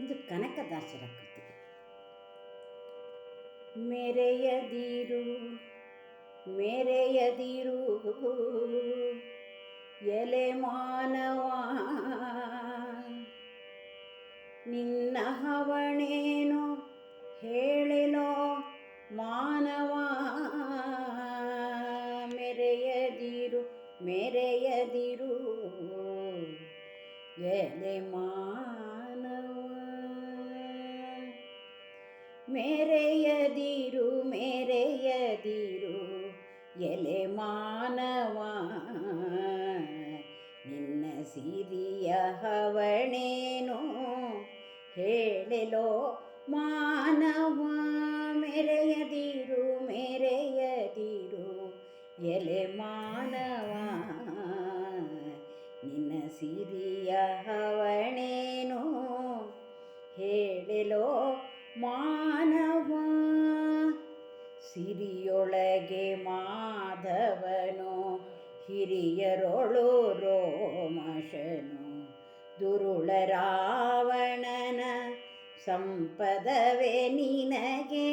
ಇದು ಕನಕದಾಸರ ಕೃತಿ. ಮೆರೆಯದಿರು ಮೆರೆಯದಿರು ಎಲೆ ಮಾನವ, ನಿನ್ನ ಹವಣೇನು ಹೇಳಿಲೋ ಮಾನವ. ಮೆರೆಯದಿರು ಮೆರೆಯದಿರು ಎಲೆ ಮಾನವ, ಮೆರೆಯದಿರು ಮೆರೆಯದಿರು ಎಲೆ ಮಾನವ, ನಿನ್ನ ಸಿರಿಯ ಹವಣೇನು ಹೇಳಿಲೋ ಮಾನವ. ಮೆರೆಯದಿರು ಮೆರೆಯದಿರು ಎಲೆ ಮಾನವ, ನಿನ್ನ ಸಿರಿಯ ಹವಣೇನು ಹೇಳಿಲೋ ಮಾನವ. ಸಿರಿಯೊಳಗೆ ಮಾಧವನು ಹಿರಿಯರೊಳು ರೋಮಶನು, ದುರುಳ ರಾವಣನ ಸಂಪದವೇ ನಿನಗೆ.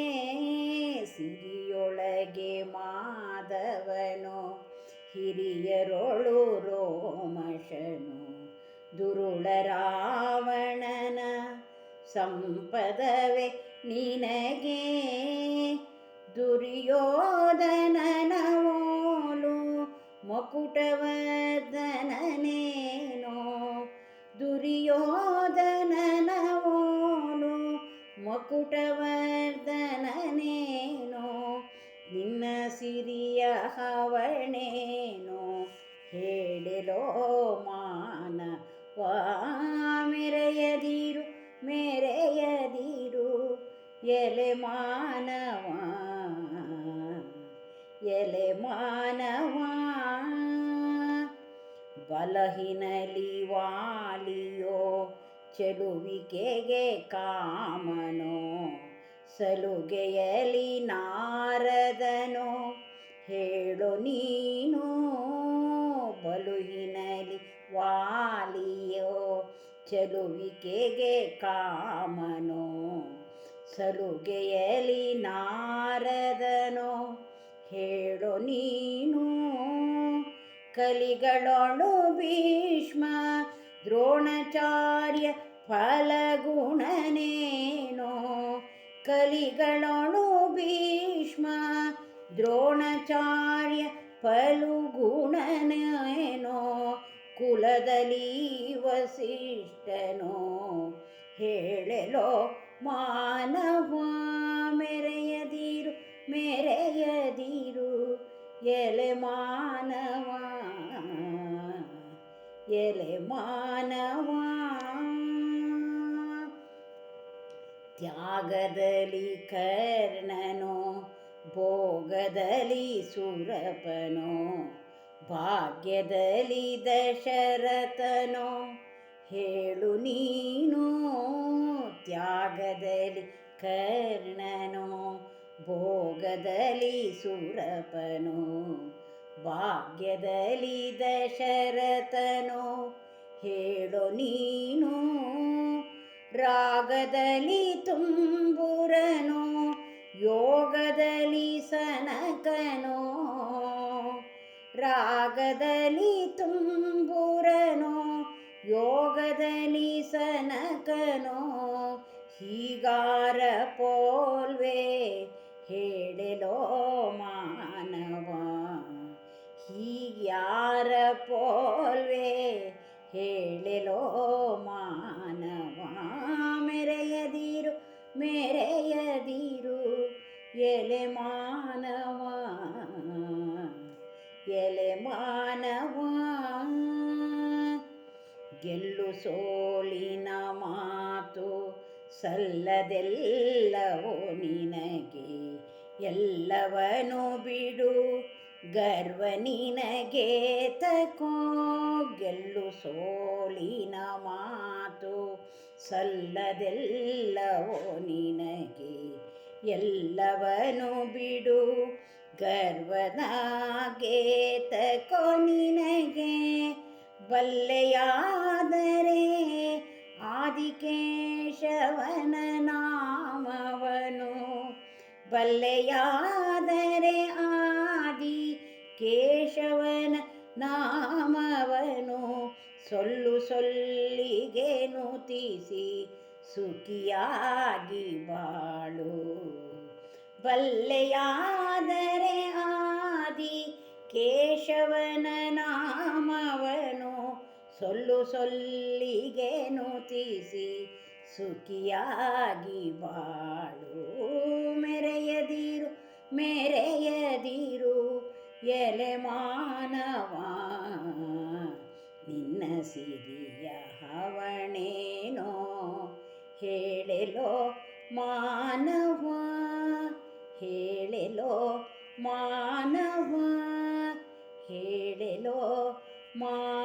ಸಿರಿಯೊಳಗೆ ಮಾಧವನು ಹಿರಿಯರೊಳು ರೋಮಶನು, ದುರುಳ ರಾವಣನ ಸಂಪದವೇ ನಿನಗೆ. ದುರ್ಯೋಧನನ ಓಲು ಮಕುಟವರ್ಧನನೇನೋ, ದುರ್ಯೋಧನನ ಓಲು ಮಕುಟವರ್ಧನನೇನೋ, ನಿನ್ನ ಸಿರಿಯ ಹವಣೇನೋ ಹೇಳಿಲೋ ಮಾನವ. ಮೆರೆಯದಿರು ಮೆರೆಯದಿರು ಎಲೆ ಮಾನವ, ಎಲೆ ಮಾನವ. ಬಲಹಿನಲಿ ವಾಲಿಯೋ ಚೆಲುವಿಕೆಗೆ ಕಾಮನೋ, ಸಲುಗೆಯಲಿ ನಾರದನೋ ಹೇಳು ನೀನು. ಬಲುಹಿನಲಿ ವಾಲಿಯೋ ಚೆಲುವಿಕೆಗೆ ಕಾಮನೋ, ಸಲುಗೆಯಲಿ ನಾರದನೋ ಹೇಳು ನೀನು. ಕಲಿಗಳೊಳು ಭೀಷ್ಮ ದ್ರೋಣಾಚಾರ್ಯ ಫಲಗುಣನೇನೋ, ಕಲಿಗಳೊಳು ಭೀಷ್ಮ ದ್ರೋಣಾಚಾರ್ಯ ಫಲಗುಣನೇನೋ, ಕುಲದಲ್ಲಿ ವಸಿಷ್ಠನೋ ಹೇಳಲೋ ಮಾನವ. ಮೆರೆಯದಿರು ಮೆರೆಯದಿರು ಎಲೆ ಮಾನವ, ಎಲೆ ಮಾನವ. ತ್ಯಾಗದಲ್ಲಿ ಕರ್ಣನೋ, ಭೋಗದಲ್ಲಿ ಸುರಪನೋ, ಭಾಗ್ಯದಲ್ಲಿ ದಶರಥನೋ ಹೇಳು ನೀನು. ತ್ಯಾಗದಲ್ಲಿ ಕರ್ಣನೋ, ಭೋಗದಲ್ಲಿ ಸುರಪನೋ, ಭಾಗ್ಯದಲ್ಲಿ ದಶರಥನೋ ಹೇಳು ನೀನು. ರಾಗದಲ್ಲಿ ತುಂಬುರನೋ, ಯೋಗದಲ್ಲಿ ಸನಕನೋ, ರಾಗದಲ್ಲಿ ತುಂಬುರನೋ, ಯೋಗದಲ್ಲಿ ಸನಕನೋ ಹೀಗಾರ ಪೋಲ್ವೆ ಹೇಳಲೋ ಮಾನವ. ಹೀಗ್ಯಾರ ಪೋಲ್ವೆ ಹೇಳಲೋ ಮಾನವ. ಮೆರೆಯದಿರು ಮೆರೆಯದಿರು ಎಲೆ ಮಾನವ, ಎಲೆ ಮಾನವ. ಗೆಲ್ಲು ಸೋಲಿನ ಮಾತು ಸಲ್ಲದೆಲ್ಲವೋ ನಿನಗೆ, ಎಲ್ಲವನು ಬಿಡು ಗರ್ವ ನಿನಗೆ ತಕೋ. ಗೆಲ್ಲು ಸೋಲಿನ ಮಾತು ಸಲ್ಲದೆಲ್ಲವೋ ನಿನಗೆ, ಎಲ್ಲವನು ಬಿಡು ಗರ್ವನಾಗೆ ತಕೋ ನಿನಗೆ. ಬಲ್ಲೆಯಾದರೆ ಆದಿಕೇಶವ ಬಲ್ಲೆಯಾದರೆ ಆದಿ ಕೇಶವನ ನಾಮವನು ಸೊಲ್ಲು ಸೊಲ್ಲಿಗೆ ನುತಿಸಿ ಸುಖಿಯಾಗಿ ಬಾಳು. ಬಲ್ಲೆಯಾದರೆ ಆದಿ ಕೇಶವನ ನಾಮವನು ಸೊಲ್ಲು ಸೊಲ್ಲಿಗೆ ನುತಿಸಿ ಸುಖಿಯಾಗಿ ಬಾಳು. ಮೆರೆಯದಿರು ಮೆರೆಯದಿರು ಎಲೆ ಮಾನವ, ನಿನ್ನ ಸಿರಿಯ ಹವಣೇನೋ ಹೇಳೆಲೋ ಮಾನವ, ಹೇಳೆಲೋ ಮಾನವ, ಹೇಳೆಲೋ ಮಾನವ.